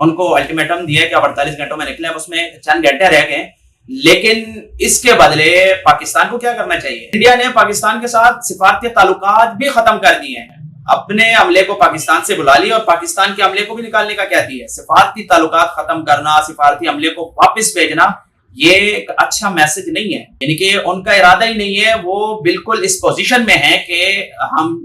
ان کو الٹیمیٹم دیا کہ اب 48 گھنٹوں میں نکلے، اب اس میں چند گھنٹے رہ گئے، لیکن اس کے بدلے پاکستان کو کیا کرنا چاہیے؟ انڈیا نے پاکستان کے ساتھ سفارتی تعلقات بھی ختم کر دیے ہیں، اپنے عملے کو پاکستان سے بلا لیا اور پاکستان کے عملے کو بھی نکالنے کا کہتی ہے۔ سفارتی تعلقات ختم کرنا، سفارتی عملے کو واپس بھیجنا، یہ ایک اچھا میسج نہیں ہے، یعنی کہ ان کا ارادہ ہی نہیں ہے، وہ بالکل اس پوزیشن میں ہے کہ ہم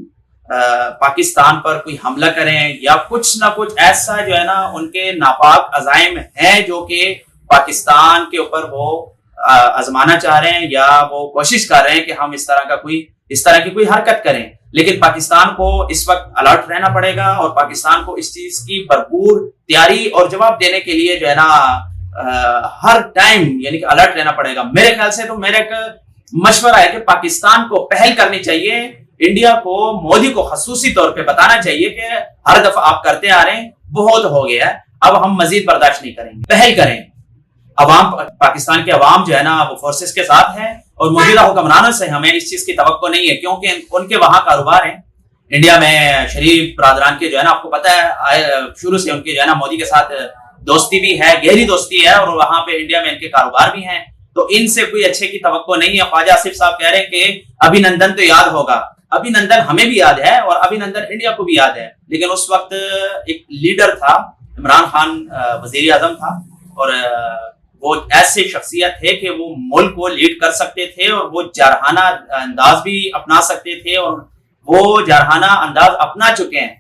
پاکستان پر کوئی حملہ کریں یا کچھ نہ کچھ ایسا جو ہے نا ان کے ناپاک عزائم ہیں جو کہ پاکستان کے اوپر وہ آزمانا چاہ رہے ہیں یا وہ کوشش کر رہے ہیں کہ ہم اس طرح کی کوئی حرکت کریں۔ لیکن پاکستان کو اس وقت الرٹ رہنا پڑے گا اور پاکستان کو اس چیز کی بھرپور تیاری اور جواب دینے کے لیے جو ہے نا ہر ٹائم یعنی کہ الرٹ رہنا پڑے گا۔ میرے خیال سے تو میرا ایک مشورہ ہے کہ پاکستان کو پہل کرنی چاہیے، انڈیا کو، مودی کو خصوصی طور پہ بتانا چاہیے کہ ہر دفعہ آپ کرتے آ رہے ہیں، بہت ہو گیا ہے، اب ہم مزید برداشت نہیں کریں گے، پہل کریں۔ عوام، پاکستان کے عوام جو ہے نا وہ فورسز کے ساتھ ہیں اور موجودہ حکمرانوں سے ہمیں اس چیز کی توقع نہیں ہے، کیونکہ ان کے وہاں کاروبار ہیں۔ انڈیا میں شریف برادران کے جو ہے نا آپ کو پتہ ہے شروع سے ان کی جو ہے نا مودی کے ساتھ دوستی بھی ہے، گہری دوستی ہے، اور وہاں پہ انڈیا میں ان کے کاروبار بھی ہیں، تو ان سے کوئی اچھے کی توقع نہیں ہے۔ خواجہ آصف صاحب کہہ رہے ہیں کہ ابھی نندن تو یاد ہوگا، ابھی نندن ہمیں بھی یاد ہے اور ابھی نندن انڈیا کو بھی یاد ہے، لیکن اس وقت ایک لیڈر تھا، عمران خان وزیر اعظم تھا، اور وہ ایسے شخصیت تھے کہ وہ ملک کو لیڈ کر سکتے تھے اور وہ جارحانہ انداز بھی اپنا سکتے تھے، اور وہ جارحانہ انداز اپنا چکے ہیں،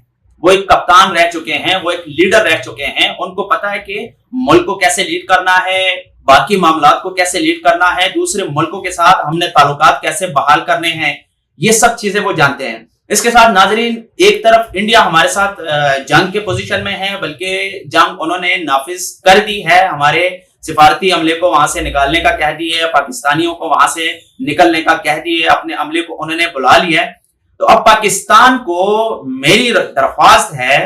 وہ ایک کپتان رہ چکے ہیں، وہ ایک لیڈر رہ چکے ہیں، ان کو پتا ہے کہ ملک کو کیسے لیڈ کرنا ہے، باقی معاملات کو کیسے لیڈ کرنا ہے، دوسرے ملکوں کے ساتھ ہم نے تعلقات کیسے بحال کرنے ہیں، یہ سب چیزیں وہ جانتے ہیں۔ اس کے ساتھ ناظرین، ایک طرف انڈیا ہمارے ساتھ جنگ کے پوزیشن میں ہے، بلکہ جنگ انہوں نے نافذ کر دی ہے، ہمارے سفارتی عملے کو وہاں سے نکالنے کا کہہ دی ہے، پاکستانیوں کو وہاں سے نکلنے کا کہہ دی ہے، اپنے عملے کو انہوں نے بلا لیا ہے۔ تو اب پاکستان کو میری درخواست ہے،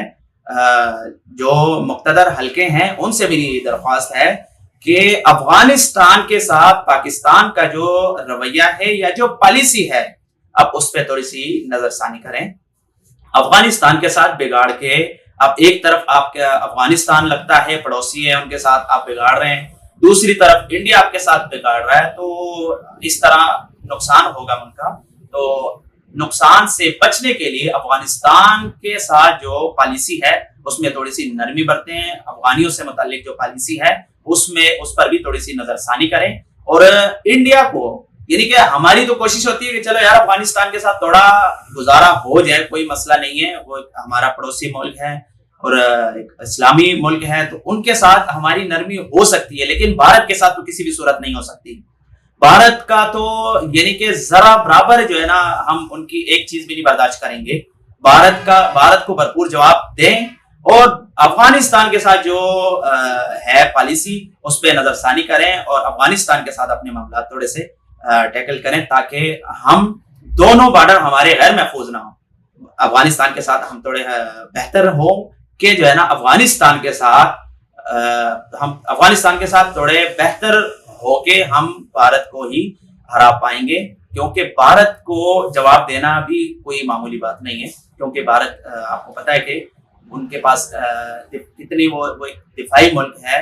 جو مقتدر حلقے ہیں ان سے میری درخواست ہے کہ افغانستان کے ساتھ پاکستان کا جو رویہ ہے یا جو پالیسی ہے، اب اس پہ تھوڑی سی نظر ثانی کریں۔ افغانستان کے ساتھ بگاڑ کے اب ایک طرف آپ کا افغانستان لگتا ہے پڑوسی ہے، ان کے ساتھ آپ بگاڑ رہے ہیں، دوسری طرف انڈیا آپ کے ساتھ بگاڑ رہا ہے، تو اس طرح نقصان ہوگا ان کا۔ تو نقصان سے بچنے کے لیے افغانستان کے ساتھ جو پالیسی ہے اس میں تھوڑی سی نرمی برتیں، افغانیوں سے متعلق جو پالیسی ہے اس پر بھی تھوڑی سی نظر ثانی کریں، اور انڈیا کو، یعنی کہ ہماری تو کوشش ہوتی ہے کہ چلو یار افغانستان کے ساتھ تھوڑا گزارا ہو جائے، کوئی مسئلہ نہیں ہے، وہ ہمارا پڑوسی ملک ہے اور ایک اسلامی ملک ہے، تو ان کے ساتھ ہماری نرمی ہو سکتی ہے، لیکن بھارت کے ساتھ تو کسی بھی صورت نہیں ہو سکتی۔ بھارت کا تو یعنی کہ ذرا برابر جو ہے نا ہم ان کی ایک چیز بھی نہیں برداشت کریں گے، بھارت کو بھرپور جواب دیں، اور افغانستان کے ساتھ جو ہے پالیسی اس پہ نظر ثانی کریں، اور افغانستان کے ساتھ اپنے معاملات تھوڑے سے ٹیکل کریں تاکہ ہم دونوں بارڈر ہمارے غیر محفوظ نہ ہوں۔ افغانستان کے ساتھ ہم تھوڑے بہتر ہوں کہ جو ہے نا افغانستان کے ساتھ تھوڑے بہتر ہو کے ہم بھارت کو ہی ہرا پائیں گے، کیونکہ بھارت کو جواب دینا بھی کوئی معمولی بات نہیں ہے، کیونکہ بھارت آپ کو پتا ہے کہ ان کے پاس کتنی وہ ایک دفاعی ملک ہے،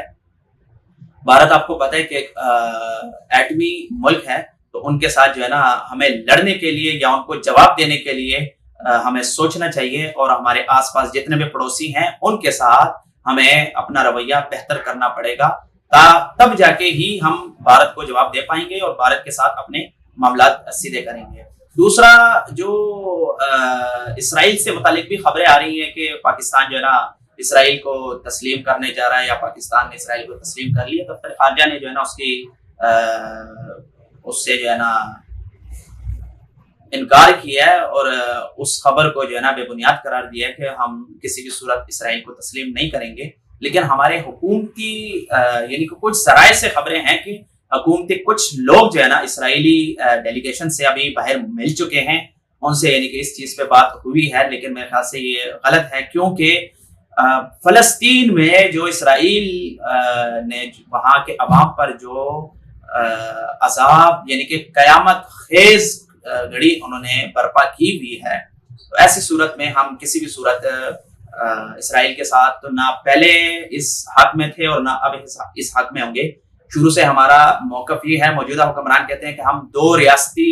بھارت آپ کو پتا ہے کہ ایک ایٹمی ملک ہے، تو ان کے ساتھ جو ہے نا ہمیں لڑنے کے لیے یا ان کو جواب دینے کے لیے ہمیں سوچنا چاہیے، اور ہمارے آس پاس جتنے بھی پڑوسی ہیں ان کے ساتھ ہمیں اپنا رویہ بہتر کرنا پڑے گا، تب جا کے ہی ہم بھارت کو جواب دے پائیں گے اور بھارت کے ساتھ اپنے معاملات سیدھے کریں گے۔ دوسرا، جو اسرائیل سے متعلق بھی خبریں آ رہی ہیں کہ پاکستان جو ہے نا اسرائیل کو تسلیم کرنے جا رہا ہے، یا پاکستان نے اسرائیل کو تسلیم کر لیا، دفتر خارجہ نے جو ہے نا اس سے جو ہے نا انکار کیا ہے، اور اس خبر کو جو ہے نا بے بنیاد قرار دیا ہے کہ ہم کسی بھی صورت اسرائیل کو تسلیم نہیں کریں گے۔ لیکن ہمارے حکومتی یعنی کہ کچھ ذرائع سے خبریں ہیں کہ حکومتی کچھ لوگ جو ہے نا اسرائیلی ڈیلیگیشن سے ابھی باہر مل چکے ہیں، ان سے یعنی کہ اس چیز پہ بات ہوئی ہے، لیکن میرے خیال سے یہ غلط ہے، کیونکہ فلسطین میں جو اسرائیل نے وہاں کے عوام پر جو عذاب یعنی کہ قیامت خیز گھڑی انہوں نے برپا کی ہوئی ہے، تو ایسی صورت میں ہم کسی بھی صورت اسرائیل کے ساتھ، تو نہ پہلے اس حق میں تھے اور نہ اب اس حق میں ہوں گے. شروع سے ہمارا موقف یہ ہے، موجودہ حکمران کہتے ہیں کہ ہم 2 ریاستی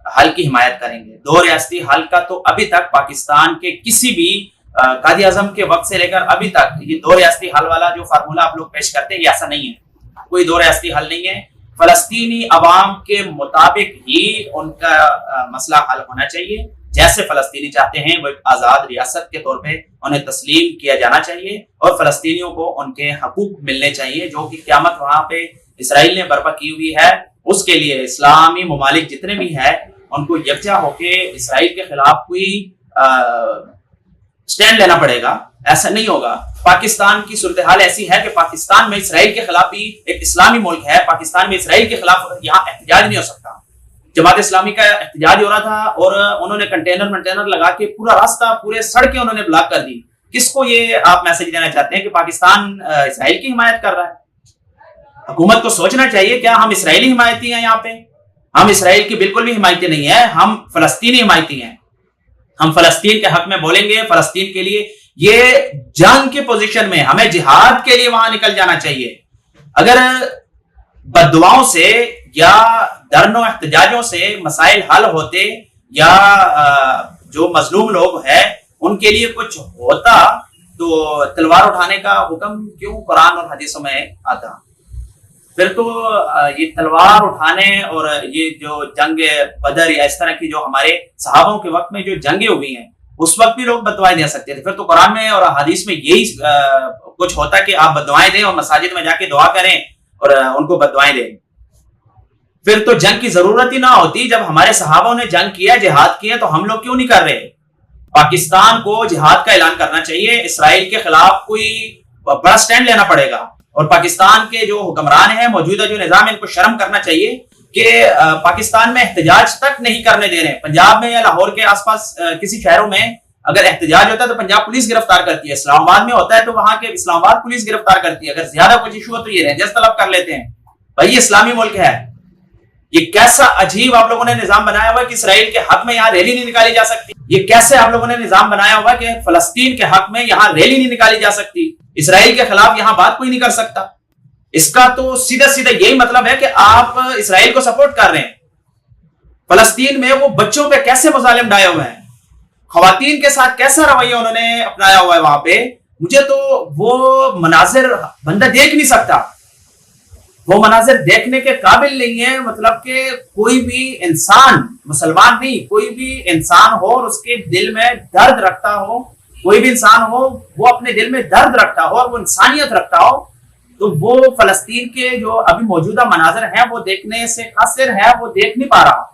حل کی حمایت کریں گے. 2 ریاستی حل کا تو ابھی تک پاکستان کے کسی بھی قائد اعظم کے وقت سے لے کر ابھی تک یہ 2 ریاستی حل والا جو فارمولہ آپ لوگ پیش کرتے ہیں یہ ایسا نہیں ہے. کوئی 2 ریاستی حل نہیں ہے. فلسطینی عوام کے مطابق ہی ان کا مسئلہ حل ہونا چاہیے. جیسے فلسطینی چاہتے ہیں وہ ایک آزاد ریاست کے طور پہ انہیں تسلیم کیا جانا چاہیے اور فلسطینیوں کو ان کے حقوق ملنے چاہیے جو کہ قیامت وہاں پہ اسرائیل نے برپا کی ہوئی ہے. اس کے لیے اسلامی ممالک جتنے بھی ہیں ان کو یکجا ہو کے اسرائیل کے خلاف کوئی سٹینڈ لینا پڑے گا. ایسا نہیں ہوگا. پاکستان کی صورتحال ایسی ہے کہ پاکستان میں اسرائیل کے خلاف بھی ایک اسلامی ملک ہے. پاکستان میں اسرائیل کے خلاف یہاں احتجاج نہیں ہو سکتا. جماعت اسلامی کا احتجاج ہو رہا تھا اور انہوں نے کنٹینر لگا کے پورا راستہ، پورے سڑکیں انہوں نے بلاک کر دی. کس کو یہ آپ میسج دینا چاہتے ہیں کہ پاکستان اسرائیل کی حمایت کر رہا ہے؟ حکومت کو سوچنا چاہیے کیا ہم اسرائیلی حمایتی ہیں؟ یہاں پہ ہم اسرائیل کی بالکل بھی حمایتی نہیں ہے. ہم فلسطینی حمایتی ہیں. ہم فلسطین کے حق میں بولیں گے. فلسطین کے لیے یہ جنگ کی پوزیشن میں ہمیں جہاد کے لیے وہاں نکل جانا چاہیے. اگر بددعاؤں سے یا درنوں احتجاجوں سے مسائل حل ہوتے یا جو مظلوم لوگ ہیں ان کے لیے کچھ ہوتا تو تلوار اٹھانے کا حکم کیوں قرآن اور حدیثوں میں آتا؟ پھر تو یہ تلوار اٹھانے اور یہ جو جنگ بدر یا اس طرح کی جو ہمارے صحابوں کے وقت میں جو جنگیں ہوئی ہیں اس وقت بھی لوگ بددعائیں دے سکتے تھے. پھر تو قرآن میں اور حدیث میں یہی کچھ ہوتا کہ آپ بددعائیں دیں اور مساجد میں جا کے دعا کریں اور ان کو بددعائیں دیں. پھر تو جنگ کی ضرورت ہی نہ ہوتی. جب ہمارے صحابوں نے جنگ کیا، جہاد کیا، تو ہم لوگ کیوں نہیں کر رہے؟ پاکستان کو جہاد کا اعلان کرنا چاہیے. اسرائیل کے خلاف کوئی بڑا سٹینڈ لینا پڑے گا اور پاکستان کے جو حکمران ہیں، موجودہ جو نظام ہے، ان کو شرم کرنا چاہیے کہ پاکستان میں احتجاج تک نہیں کرنے دے رہے. پنجاب میں یا لاہور کے آس پاس کسی شہروں میں اگر احتجاج ہوتا ہے تو پنجاب پولیس گرفتار کرتی ہے. اسلام آباد میں ہوتا ہے تو وہاں کے اسلام آباد پولیس گرفتار کرتی ہے. اگر زیادہ کچھ ایشو ہو تو یہ رینجرز طلب کر لیتے ہیں. بھائی یہ اسلامی ملک ہے. یہ کیسا عجیب آپ لوگوں نے نظام بنایا ہوا ہے کہ اسرائیل کے حق میں یہاں ریلی نہیں نکالی جا سکتی. یہ کیسے آپ لوگوں نے نظام بنایا ہوا ہے کہ فلسطین کے حق میں یہاں ریلی نہیں نکالی جا سکتی، اسرائیل کے خلاف یہاں بات کوئی نہیں کر سکتا. اس کا تو سیدھا یہی مطلب ہے کہ آپ اسرائیل کو سپورٹ کر رہے ہیں. فلسطین میں وہ بچوں پہ کیسے مظالم ڈائے ہوئے ہیں، خواتین کے ساتھ کیسا رویہ انہوں نے اپنایا ہوا ہے وہاں پہ. مجھے تو وہ مناظر بندہ دیکھ نہیں سکتا. وہ مناظر دیکھنے کے قابل نہیں ہے. مطلب کہ کوئی بھی انسان، مسلمان نہیں، کوئی بھی انسان ہو اور اس کے دل میں درد رکھتا ہو، کوئی بھی انسان ہو وہ اپنے دل میں درد رکھتا ہو اور وہ انسانیت رکھتا ہو، تو وہ فلسطین کے جو ابھی موجودہ مناظر ہیں وہ دیکھنے سے قاصر ہے. وہ دیکھ نہیں پا رہا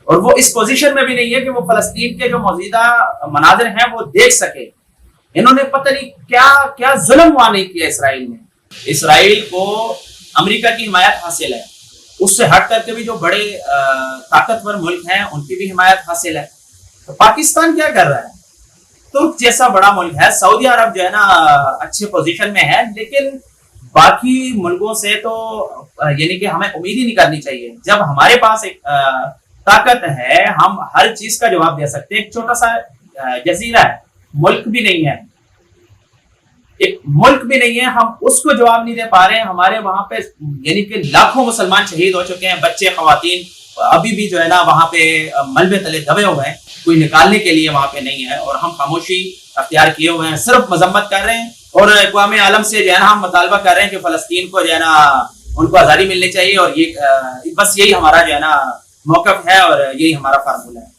اور وہ اس پوزیشن میں بھی نہیں ہے کہ وہ فلسطین کے جو موجودہ مناظر ہیں وہ دیکھ سکے. انہوں نے پتہ نہیں کیا کیا ظلم وہاں نہیں کیا اسرائیل نے. اسرائیل کو امریکہ کی حمایت حاصل ہے. اس سے ہٹ کر کے بھی جو بڑے طاقتور ملک ہیں ان کی بھی حمایت حاصل ہے. تو پاکستان کیا کر رہا ہے؟ ترک جیسا بڑا ملک ہے، سعودی عرب جو ہے نا اچھے پوزیشن میں ہے، لیکن باقی ملکوں سے تو یعنی کہ ہمیں امید ہی نہیں کرنی چاہیے. جب ہمارے پاس ایک طاقت ہے، ہم ہر چیز کا جواب دے سکتے ہیں. ایک چھوٹا سا جزیرہ ہے، ملک بھی نہیں ہے، ایک ملک بھی نہیں ہے، ہم اس کو جواب نہیں دے پا رہے ہیں. ہمارے وہاں پہ یعنی کہ لاکھوں مسلمان شہید ہو چکے ہیں، بچے، خواتین ابھی بھی جو ہے نا وہاں پہ ملبے تلے دبے ہوئے ہیں. کوئی نکالنے کے لیے وہاں پہ نہیں ہے اور ہم خاموشی اختیار کیے ہوئے ہیں، صرف مذمت کر رہے ہیں. اور اقوام عالم سے جو ہے نا ہم مطالبہ کر رہے ہیں کہ فلسطین کو جو ہے نا ان کو آزادی ملنی چاہیے. اور یہ بس یہی ہمارا جو ہے نا موقف ہے اور یہی ہمارا فارمولہ ہے.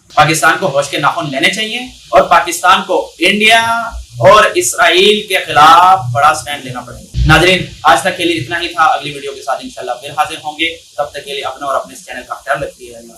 پاکستان کو ہوش کے ناخن لینے چاہیے اور پاکستان کو انڈیا اور اسرائیل کے خلاف بڑا سٹینڈ لینا پڑے گا. ناظرین آج تک کے لیے اتنا ہی تھا. اگلی ویڈیو کے ساتھ انشاءاللہ پھر حاضر ہوں گے. تب تک کے لیے اپنا اور اپنے چینل کا خیال رکھیے. اللہ